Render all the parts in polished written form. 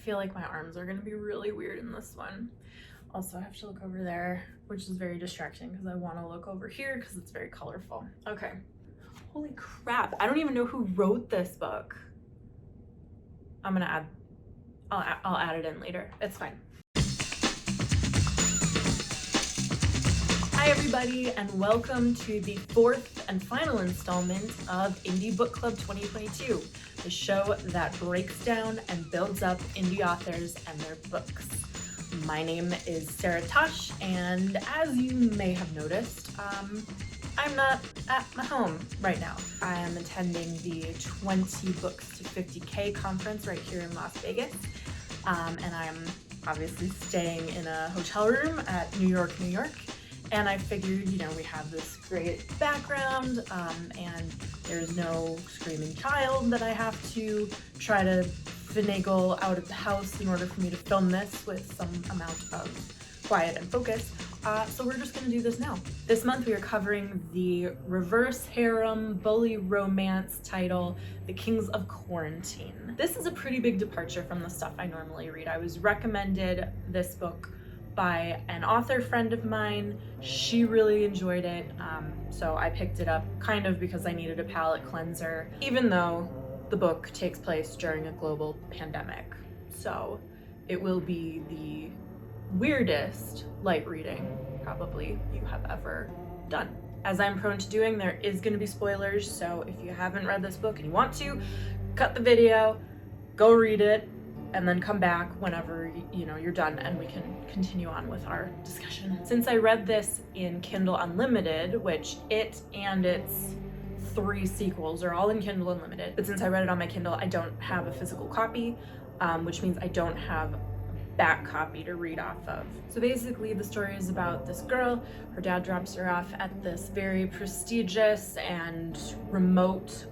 feel like my arms are gonna be really weird in this one. Also, I have to look over there, which is very distracting because I want to look over here because it's very colorful. Okay. Holy crap. I don't even know who wrote this book. I'm gonna add, I'll add it in later. It's fine. Hi everybody, and welcome to the fourth and final installment of Indie Book Club 2022, the show that breaks down and builds up indie authors and their books. My name is Sarah Tosh, and as you may have noticed, I'm not at my home right now. I am attending the 20 Books to 50K conference right here in Las Vegas, and I'm obviously staying in a hotel room at New York, New York. And I figured, you know, we have this great background, and there's no screaming child that I have to try to finagle out of the house in order for me to film this with some amount of quiet and focus. So we're just gonna do this now. This month we are covering the reverse harem bully romance title, The Kings of Quarantine. This is a pretty big departure from the stuff I normally read. I was recommended this book by an author friend of mine. She really enjoyed it, so I picked it up kind of because I needed a palate cleanser, even though the book takes place during a global pandemic. So it will be the weirdest light reading probably you have ever done. As I'm prone to doing, there is going to be spoilers, so if you haven't read this book and you want to, cut the video, go read it, and then come back whenever you're done and we can continue on with our discussion. Since I read this in Kindle Unlimited, which it and its 3 sequels are all in Kindle Unlimited, but since I read it on my Kindle, I don't have a physical copy, which means I don't have a back copy to read off of. So basically the story is about this girl. Her dad drops her off at this very prestigious and remote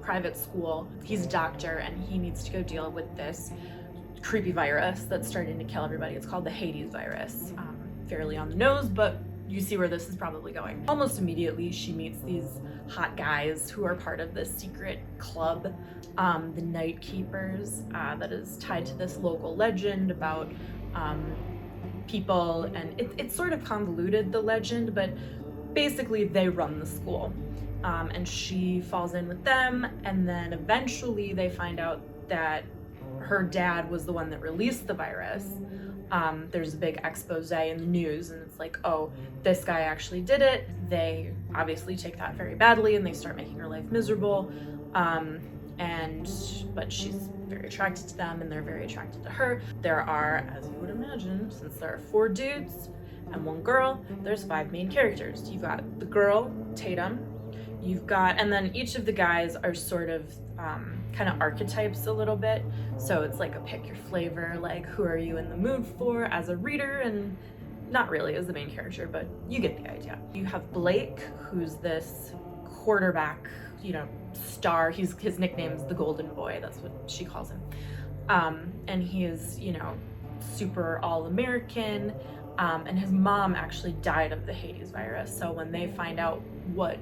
private school. He's a doctor and he needs to go deal with this creepy virus that's starting to kill everybody. It's called the Hades virus. Fairly on the nose, but you see where this is probably going. Almost immediately she meets these hot guys who are part of this secret club, the Night Keepers, that is tied to this local legend about people, and it's sort of convoluted, the legend, but basically they run the school. And she falls in with them, and then eventually they find out that her dad was the one that released the virus. There's a big expose in the news, and it's like, oh, this guy actually did it. They obviously take that very badly, and they start making her life miserable. But she's very attracted to them, and they're very attracted to her. There are, as you would imagine, since there are 4 dudes and 1 girl, there's 5 main characters. You've got the girl, Tatum. You've got, and then each of the guys are sort of kind of archetypes a little bit. So it's like a pick your flavor, like who are you in the mood for as a reader, and not really as the main character, but you get the idea. You have Blake, who's this quarterback, star. His nickname's the Golden Boy. That's what she calls him. And he is, super all-American. And his mom actually died of the Hades virus. So when they find out what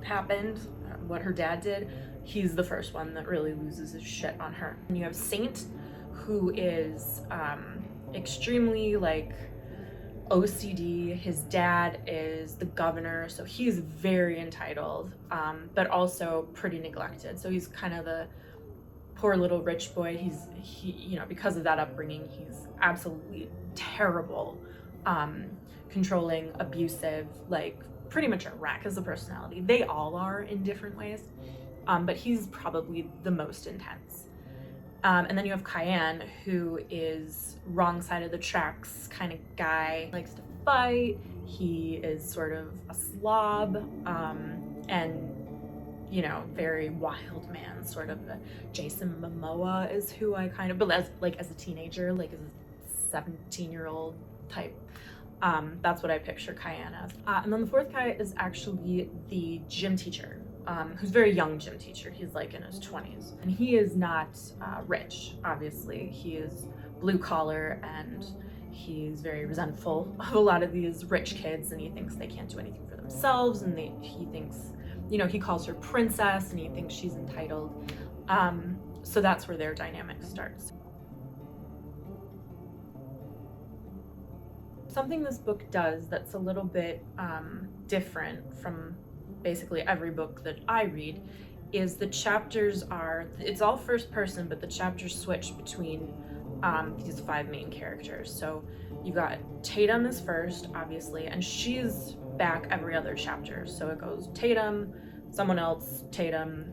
happened, what her dad did, he's the first one that really loses his shit on her. And you have Saint, who is extremely OCD. His dad is the governor, so he's very entitled, but also pretty neglected. So he's kind of the poor little rich boy. He because of that upbringing, he's absolutely terrible, controlling, abusive, pretty much a wreck as a personality. They all are in different ways, but he's probably the most intense. And then you have Cayenne, who is wrong side of the tracks kind of guy, likes to fight. He is sort of a slob, and very wild man, sort of a Jason Momoa is who I kind of, but as a teenager, as a 17-year-old type. That's what I picture Cayenne as. And then the 4th guy is actually the gym teacher, who's a very young gym teacher. He's in his 20s. And he is not rich, obviously. He is blue collar, and he's very resentful of a lot of these rich kids, and he thinks they can't do anything for themselves, and he thinks, he calls her princess, and he thinks she's entitled. So that's where their dynamic starts. Something this book does that's a little bit different from basically every book that I read is the chapters it's all first person, but the chapters switch between these 5 main characters. So you've got Tatum is first, obviously, and she's back every other chapter. So it goes Tatum, someone else, Tatum,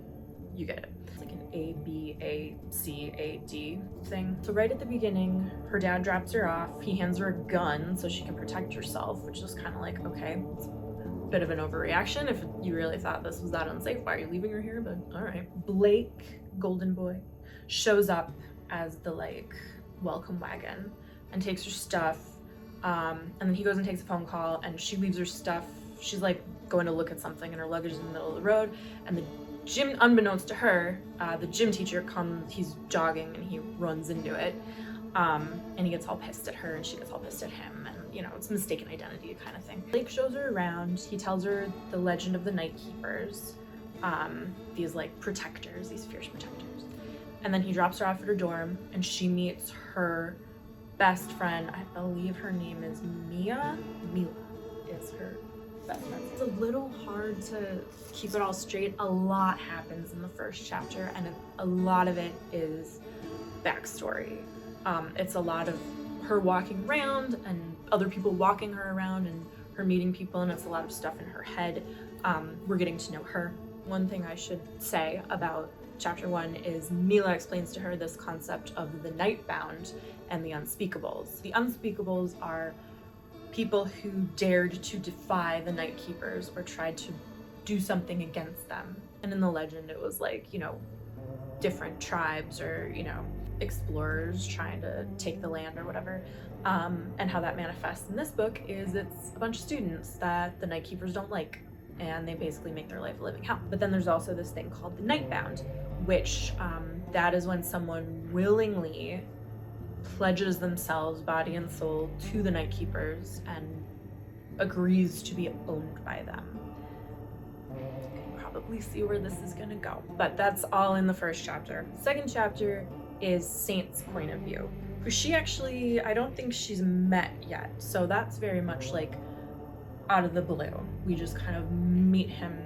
you get it. It's like an A, B, A, C, A, D thing. So right at the beginning, her dad drops her off. He hands her a gun so she can protect herself, which is kind of like, okay, it's a bit of an overreaction. If you really thought this was that unsafe, why are you leaving her here? But all right. Blake, Golden Boy, shows up as the like welcome wagon and takes her stuff. And then he goes and takes a phone call, and she leaves her stuff. She's like going to look at something, and her luggage is in the middle of the road. And the gym, unbeknownst to her, the gym teacher comes. He's jogging, and he runs into it. And he gets all pissed at her, and she gets all pissed at him. And you know, it's mistaken identity kind of thing. Blake shows her around. He tells her the legend of the Night Keepers, these like protectors, these fierce protectors. And then he drops her off at her dorm, and she meets her best friend. I believe her name is Mia. Mila is her best friend. It's a little hard to keep it all straight. A lot happens in the first chapter, and a lot of it is backstory. It's a lot of her walking around and other people walking her around and her meeting people, and it's a lot of stuff in her head. We're getting to know her. One thing I should say about Chapter 1 is Mila explains to her this concept of the Nightbound and the Unspeakables. The Unspeakables are people who dared to defy the Night Keepers or tried to do something against them. And in the legend, it was like, you know, different tribes or, you know, explorers trying to take the land or whatever. And how that manifests in this book is it's a bunch of students that the Night Keepers don't like, and they basically make their life a living hell. But then there's also this thing called the Nightbound, which that is when someone willingly pledges themselves, body and soul, to the Night Keepers and agrees to be owned by them. You can probably see where this is gonna go, but that's all in the first chapter. Second chapter is Saint's point of view, who she actually, I don't think she's met yet, so that's very much like out of the blue. We just kind of meet him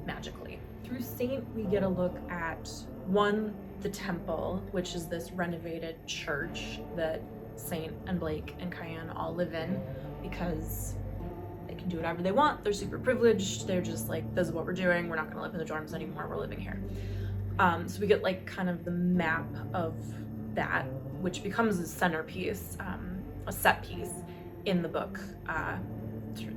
magically. Through Saint, we get a look at the temple, which is this renovated church that Saint and Blake and Cayenne all live in because they can do whatever they want. They're super privileged. They're just like, this is what we're doing. We're not gonna live in the dorms anymore. We're living here. So we get like kind of the map of that, which becomes a centerpiece, a set piece in the book.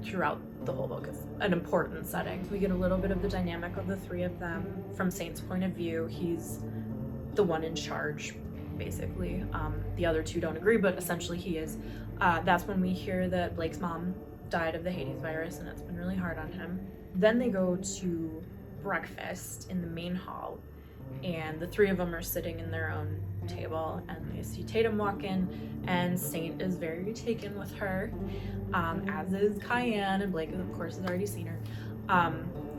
Throughout the whole book is an important setting. We get a little bit of the dynamic of the 3 of them. From Saint's point of view, he's the one in charge, basically. The other 2 don't agree, but essentially he is. That's when we hear that Blake's mom died of the Hades virus, and it's been really hard on him. Then they go to breakfast in the main hall, and the 3 of them are sitting in their own table, and they see Tatum walk in, and Saint is very taken with her, as is Cayenne, and Blake, of course, has already seen her.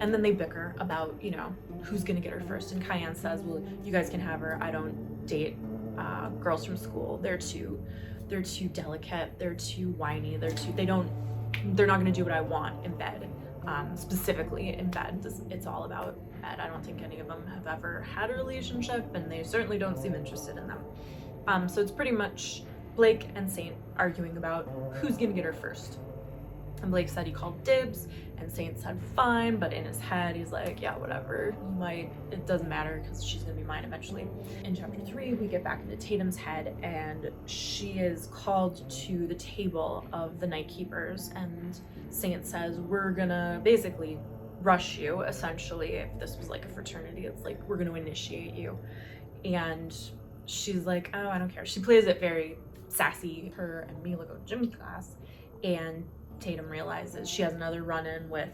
And then they bicker about, you know, who's gonna get her first, and Cayenne says, well, you guys can have her. I don't date girls from school. They're too delicate, they're too whiny, they're not gonna do what I want in bed. Specifically in bed. It's all about bed. I don't think any of them have ever had a relationship, and they certainly don't seem interested in them. So it's pretty much Blake and Saint arguing about who's gonna get her first. And Blake said he called dibs, and Saint said fine, but in his head he's like, yeah, whatever, it doesn't matter because she's gonna be mine eventually. In chapter 3, we get back into Tatum's head, and she is called to the table of the Night Keepers, and Saint says, we're gonna basically rush you, essentially. If this was like a fraternity, it's like, we're gonna initiate you. And she's like, oh, I don't care. She plays it very sassy. Her and Mila go to gym class, and Tatum realizes she has another run-in with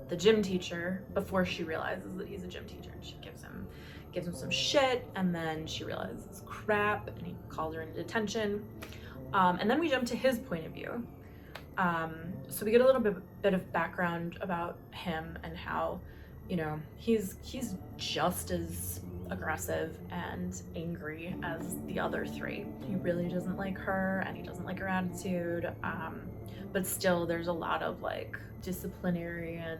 the gym teacher before she realizes that he's a gym teacher. And she gives him some shit, and then she realizes crap, and he calls her into detention. And then we jump to his point of view. So we get a little bit of background about him and how, you know, he's just as aggressive and angry as the other three. He really doesn't like her, and he doesn't like her attitude, but still there's a lot of like disciplinary and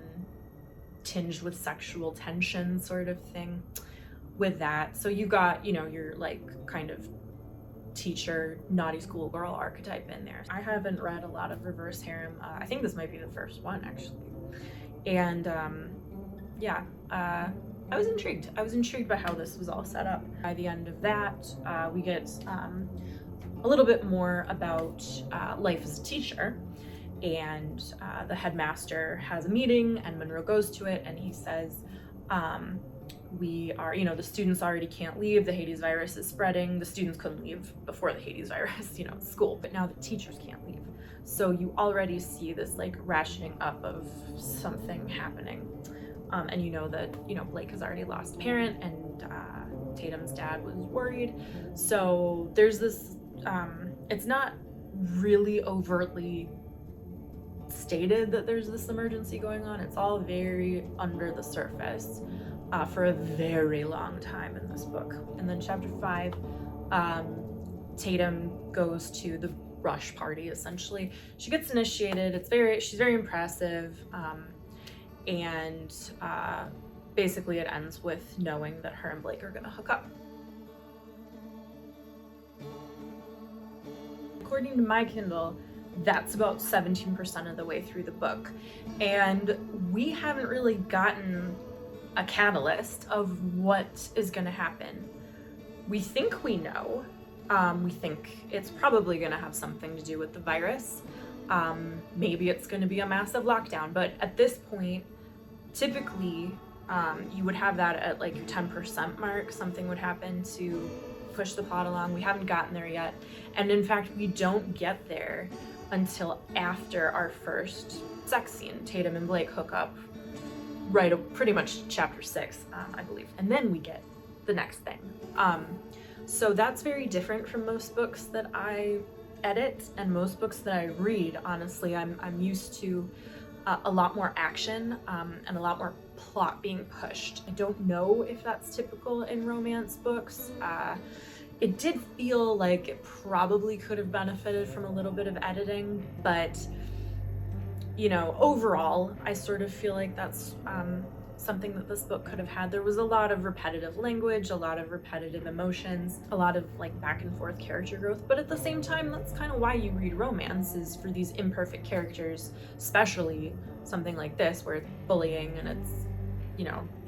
tinged with sexual tension sort of thing with that. So you got, your like kind of teacher, naughty schoolgirl archetype in there. I haven't read a lot of reverse harem. I think this might be the first one, actually. And I was intrigued. I was intrigued by how this was all set up. By the end of that, we get a little bit more about life as a teacher. And the headmaster has a meeting, and Monroe goes to it, and he says, we are, the students already can't leave. The Hades virus is spreading. The students couldn't leave before the Hades virus, school, but now the teachers can't leave. So you already see this like ratcheting up of something happening. And that, Blake has already lost a parent, and Tatum's dad was worried. So there's this, it's not really overtly stated that there's this emergency going on. It's all very under the surface for a very long time in this book. And then chapter 5, Tatum goes to the rush party, essentially. She gets initiated. She's very impressive. And basically it ends with knowing that her and Blake are gonna hook up. According to my Kindle, that's about 17% of the way through the book. And we haven't really gotten a catalyst of what is gonna happen. We think we know. We think it's probably gonna have something to do with the virus. Maybe it's gonna be a massive lockdown, but at this point, typically, you would have that at like your 10% mark. Something would happen to push the plot along. We haven't gotten there yet. And in fact, we don't get there until after our first sex scene. Tatum and Blake hook up pretty much chapter 6, I believe. And then we get the next thing. So that's very different from most books that I edit and most books that I read. Honestly, I'm used to a lot more action and a lot more plot being pushed. I don't know if that's typical in romance books. It did feel like it probably could have benefited from a little bit of editing, but overall, I sort of feel like that's something that this book could have had. There was a lot of repetitive language, a lot of repetitive emotions, a lot of like back and forth character growth, but at the same time, that's kind of why you read romance, is for these imperfect characters, especially something like this where it's bullying and it's,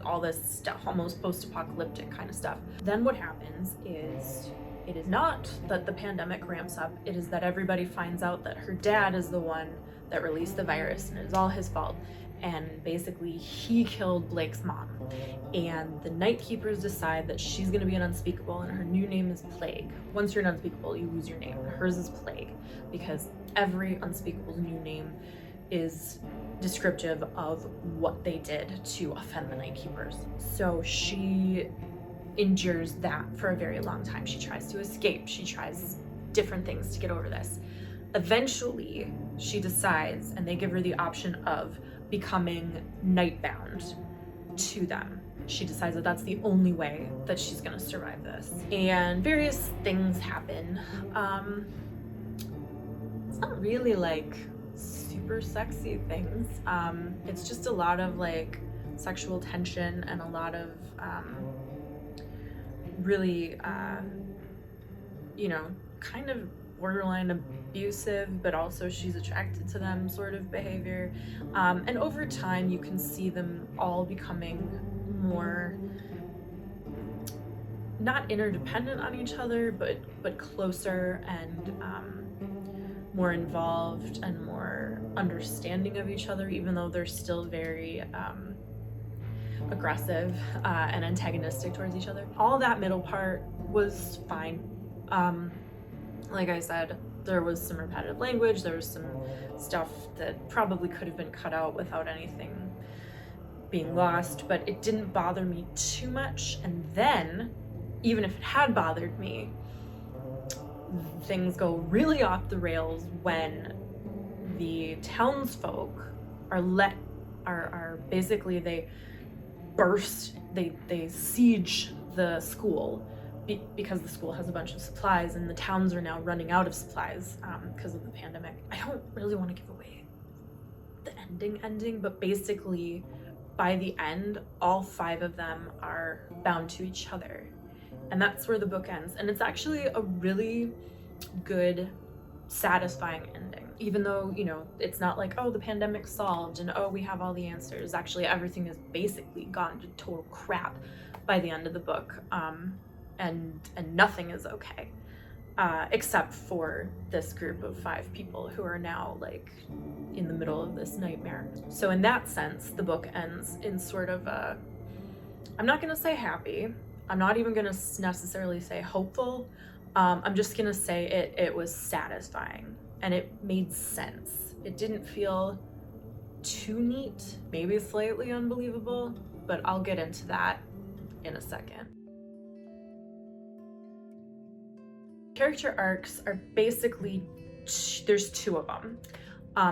all this stuff, almost post-apocalyptic kind of stuff. Then what happens is, it is not that the pandemic ramps up, it is that everybody finds out that her dad is the one that released the virus and it is all his fault. And basically he killed Blake's mom. And the Night Keepers decide that she's gonna be an unspeakable and her new name is Plague. Once you're an unspeakable, you lose your name. Hers is Plague, because every unspeakable's new name is descriptive of what they did to offend the Night Keepers. So she endures that for a very long time. She tries to escape. She tries different things to get over this. Eventually, she decides, and they give her the option of becoming nightbound to them. She decides that that's the only way that she's gonna survive this. And various things happen. It's not really like super sexy things. It's just a lot of like sexual tension and a lot of really, kind of borderline abusive, but also she's attracted to them sort of behavior. And over time, you can see them all becoming more, not interdependent on each other, but closer and more involved and more understanding of each other, even though they're still very aggressive and antagonistic towards each other. All that middle part was fine. Like I said, there was some repetitive language, there was some stuff that probably could have been cut out without anything being lost, but it didn't bother me too much. And then, even if it had bothered me, things go really off the rails when the townsfolk are basically, they burst, they siege the school, because the school has a bunch of supplies and the towns are now running out of supplies because of the pandemic. I don't really want to give away the ending, but basically by the end, all 5 of them are bound to each other. And that's where the book ends. And it's actually a really good, satisfying ending. Even though, you know, it's not like, oh, the pandemic's solved and oh, we have all the answers. Actually, everything has basically gone to total crap by the end of the book. And nothing is okay. Except for this group of 5 people who are now like in the middle of this nightmare. So in that sense, the book ends in sort of a, I'm not gonna say happy, I'm not even gonna necessarily say hopeful, I'm just gonna say it was satisfying and it made sense. It didn't feel too neat, maybe slightly unbelievable, but I'll get into that in a second. Character arcs are basically, there's 2 of them.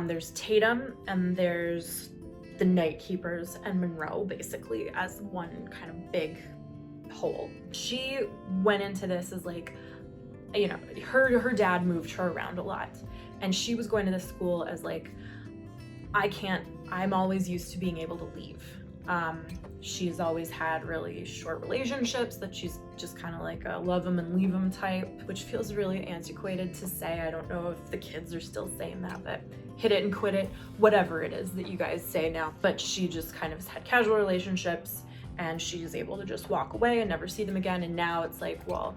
There's Tatum and there's the Night Keepers and Monroe, basically as one kind of big whole. She went into this as like, you know, her dad moved her around a lot, and she was going to this school as like, I'm always used to being able to leave. She's always had really short relationships that she's just kind of like a love them and leave them type, which feels really antiquated to say. I don't know if the kids are still saying that, but hit it and quit it, whatever it is that you guys say now. But she just kind of has had casual relationships and she's able to just walk away and never see them again. And now it's like, well,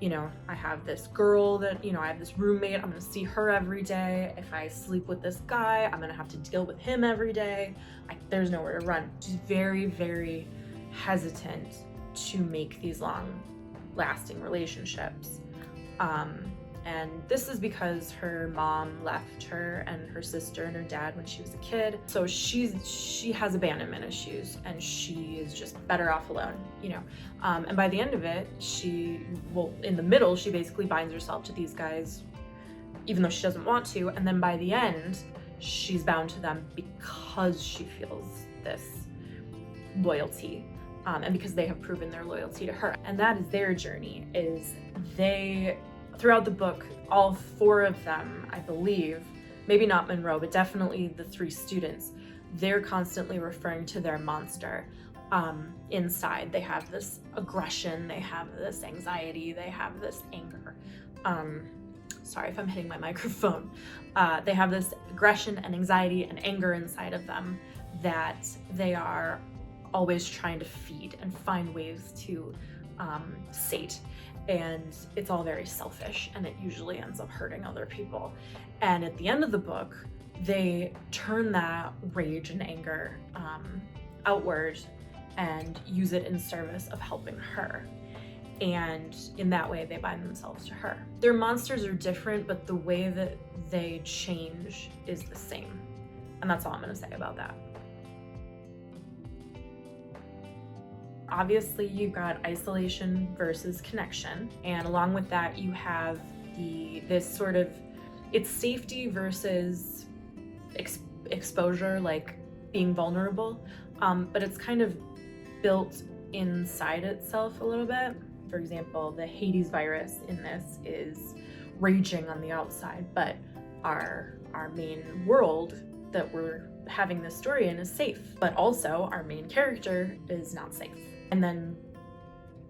you know, I have this girl that, you know, I have this roommate, I'm gonna see her every day. If I sleep with this guy, I'm gonna have to deal with him every day. There's nowhere to run. She's very, very hesitant to make these long-lasting relationships. And this is because her mom left her and her sister and her dad when she was a kid. So she has abandonment issues and she is just better off alone, you know. And by the end of it, in the middle, she basically binds herself to these guys, even though she doesn't want to. And then by the end, she's bound to them because she feels this loyalty. And because they have proven their loyalty to her. And that is their journey, throughout the book, all 4 of them, I believe, maybe not Monroe, but definitely the 3 students, they're constantly referring to their monster inside. They have this aggression, they have this anxiety, they have this anger. Sorry if I'm hitting my microphone. They have this aggression and anxiety and anger inside of them that they are always trying to feed and find ways to sate. And it's all very selfish and it usually ends up hurting other people. And at the end of the book, they turn that rage and anger outward and use it in service of helping her. And in that way, they bind themselves to her. Their monsters are different, but the way that they change is the same. And that's all I'm gonna say about that. Obviously, you've got isolation versus connection, and along with that, you have this sort of, it's safety versus exposure, like being vulnerable, but it's kind of built inside itself a little bit. For example, the Hades virus in this is raging on the outside, but our main world that we're having this story in is safe, but also our main character is not safe. And then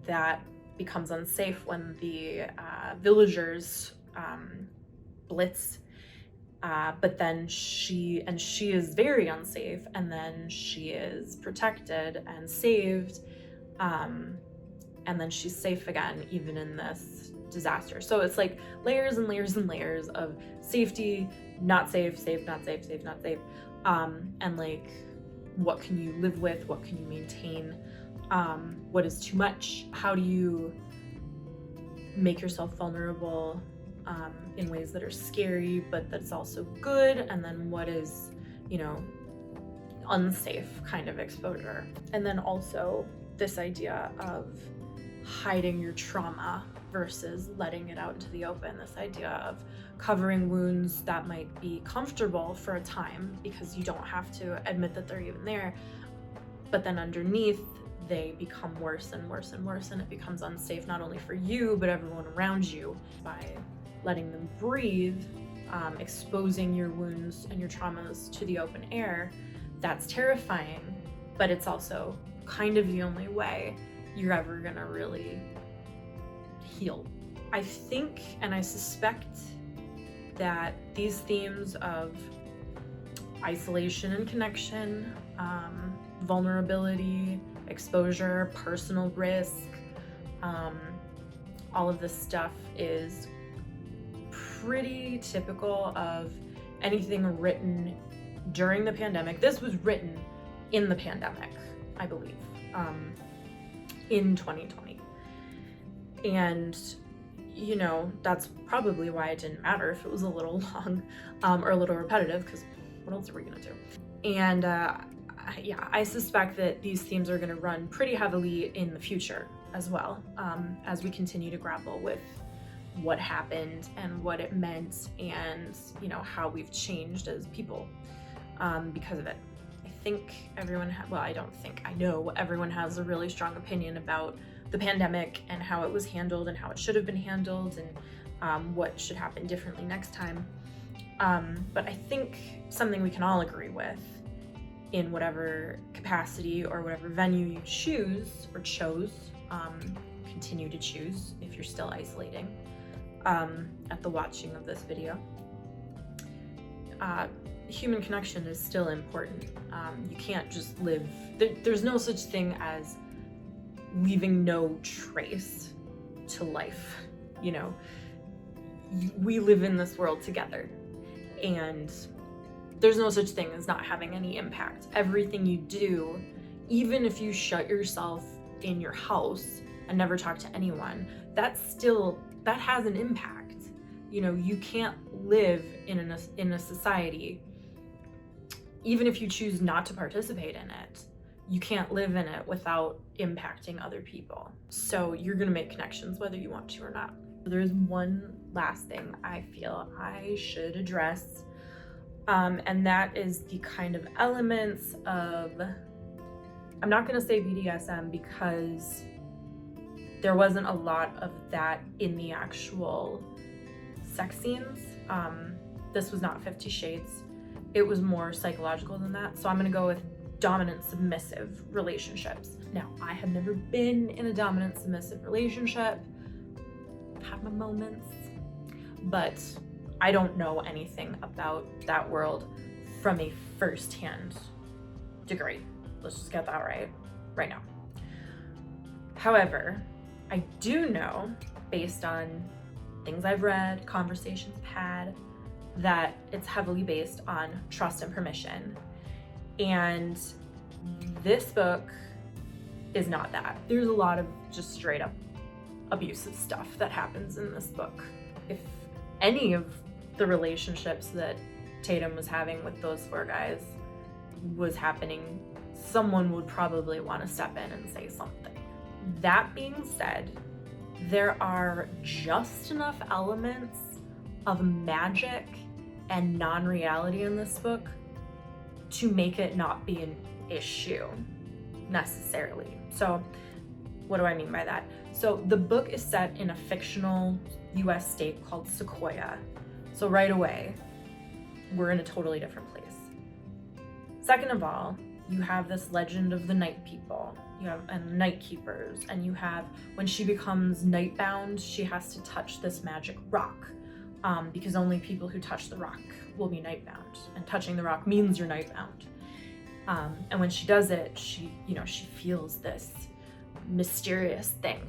that becomes unsafe when the villagers blitz, but then she is very unsafe, and then she is protected and saved, and then she's safe again, even in this disaster. So it's like layers and layers and layers of safety, not safe, safe, not safe, safe, not safe, and like, what can you live with, what can you maintain, what is too much, how do you make yourself vulnerable in ways that are scary but that's also good, and then what is, you know, unsafe kind of exposure. And then also this idea of hiding your trauma versus letting it out into the open, this idea of covering wounds that might be comfortable for a time because you don't have to admit that they're even there, but then underneath they become worse and worse and worse, and it becomes unsafe not only for you but everyone around you. By letting them breathe, exposing your wounds and your traumas to the open air, that's terrifying, but it's also kind of the only way you're ever gonna really heal. I think and I suspect that these themes of isolation and connection, vulnerability, exposure, personal risk, all of this stuff is pretty typical of anything written during the pandemic. This was written in the pandemic, I believe, in 2020. And you know, that's probably why it didn't matter if it was a little long or a little repetitive, because what else are we gonna do? And yeah, I suspect that these themes are gonna run pretty heavily in the future as well, as we continue to grapple with what happened and what it meant, and you know, how we've changed as people because of it. I think everyone, I know everyone has a really strong opinion about the pandemic and how it was handled and how it should have been handled, and what should happen differently next time. But I think something we can all agree with, in whatever capacity or whatever venue you choose or chose, continue to choose if you're still isolating at the watching of this video, human connection is still important. You can't just live, there's no such thing as leaving no trace to life. You know, we live in this world together, and there's no such thing as not having any impact. Everything you do, even if you shut yourself in your house and never talk to anyone, that has an impact. You know, you can't live in a society, even if you choose not to participate in it, you can't live in it without impacting other people. So you're gonna make connections whether you want to or not. There's one last thing I feel I should address, and that is the kind of elements of, I'm not gonna say BDSM because there wasn't a lot of that in the actual sex scenes. This was not 50 Shades. It was more psychological than that. So I'm gonna go with dominant submissive relationships. Now, I have never been in a dominant submissive relationship. I've had my moments, but I don't know anything about that world from a first-hand degree. Let's just get that right now. However, I do know, based on things I've read, conversations I've had, that it's heavily based on trust and permission. And this book is not that. There's a lot of just straight up abusive stuff that happens in this book. If any of the relationships that Tatum was having with those 4 guys was happening, someone would probably want to step in and say something. That being said, there are just enough elements of magic and non-reality in this book to make it not be an issue necessarily. So what do I mean by that? So the book is set in a fictional US state called Sequoia. So right away, we're in a totally different place. Second of all, you have this legend of the night people, you have and night keepers, and you have, when she becomes nightbound, she has to touch this magic rock, because only people who touch the rock will be nightbound, and touching the rock means you're nightbound. And when she does it, she feels this mysterious thing.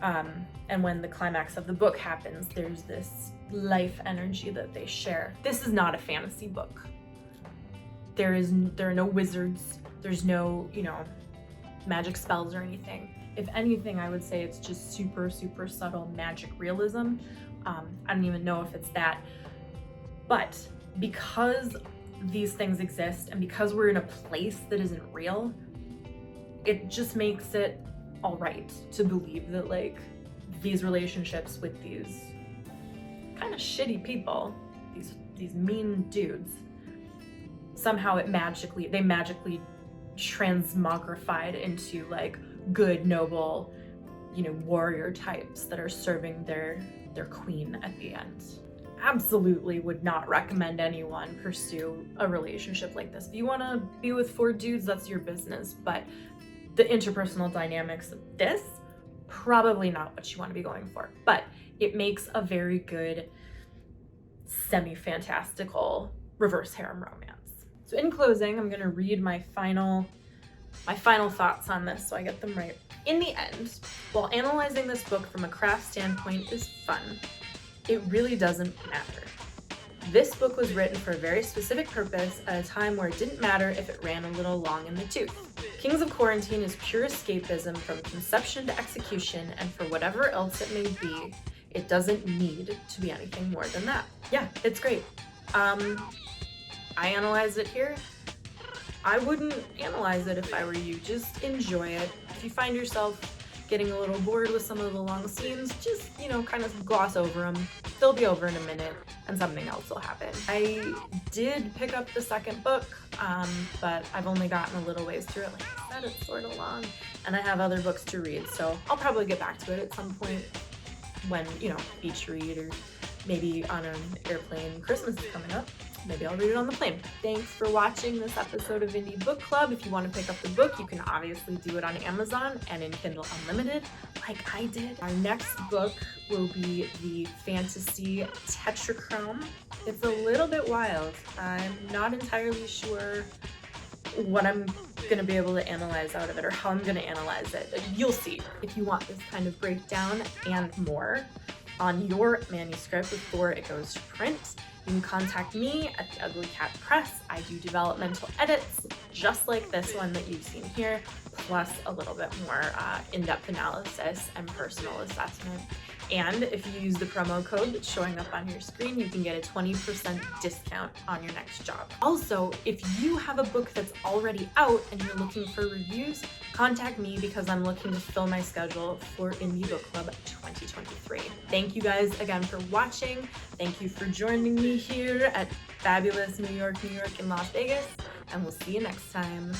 And when the climax of the book happens, there's this life energy that they share. This is not a fantasy book. There are no wizards. There's no, magic spells or anything. If anything, I would say it's just super, super subtle magic realism. I don't even know if it's that. But because these things exist and because we're in a place that isn't real, it just makes it all right to believe that these relationships with these kind of shitty people, these mean dudes, somehow they magically transmogrified into like good, noble, warrior types that are serving their queen at the end. Absolutely would not recommend anyone pursue a relationship like this. If you want to be with 4 dudes, that's your business, but the interpersonal dynamics of this, probably not what you want to be going for. But it makes a very good semi-fantastical reverse harem romance. So in closing, I'm going to read my final thoughts on this so I get them right. In the end, while analyzing this book from a craft standpoint is fun, it really doesn't matter. This book was written for a very specific purpose at a time where it didn't matter if it ran a little long in the tooth. Kings of Quarantine is pure escapism from conception to execution, and for whatever else it may be, it doesn't need to be anything more than that. Yeah, it's great. I analyzed it here. I wouldn't analyze it if I were you. Just enjoy it. If you find yourself getting a little bored with some of the long scenes, just, kind of gloss over them. They'll be over in a minute and something else will happen. I did pick up the second book, but I've only gotten a little ways through it. Like I said, it's sort of long and I have other books to read, so I'll probably get back to it at some point when, beach read, or maybe on an airplane. Christmas is coming up. Maybe I'll read it on the plane. Thanks for watching this episode of Indie Book Club. If you want to pick up the book, you can obviously do it on Amazon and in Kindle Unlimited, like I did. Our next book will be the fantasy Tetrachrome. It's a little bit wild. I'm not entirely sure what I'm going to be able to analyze out of it or how I'm going to analyze it. You'll see. If you want this kind of breakdown and more on your manuscript before it goes to print, you can contact me at the Ugly Cat Press. I do developmental edits just like this one that you've seen here, plus a little bit more in-depth analysis and personal assessment. And if you use the promo code that's showing up on your screen, you can get a 20% discount on your next job. Also, if you have a book that's already out and you're looking for reviews, contact me because I'm looking to fill my schedule for Indie Book Club 2023. Thank you guys again for watching. Thank you for joining me here at fabulous New York, and Las Vegas, and we'll see you next time.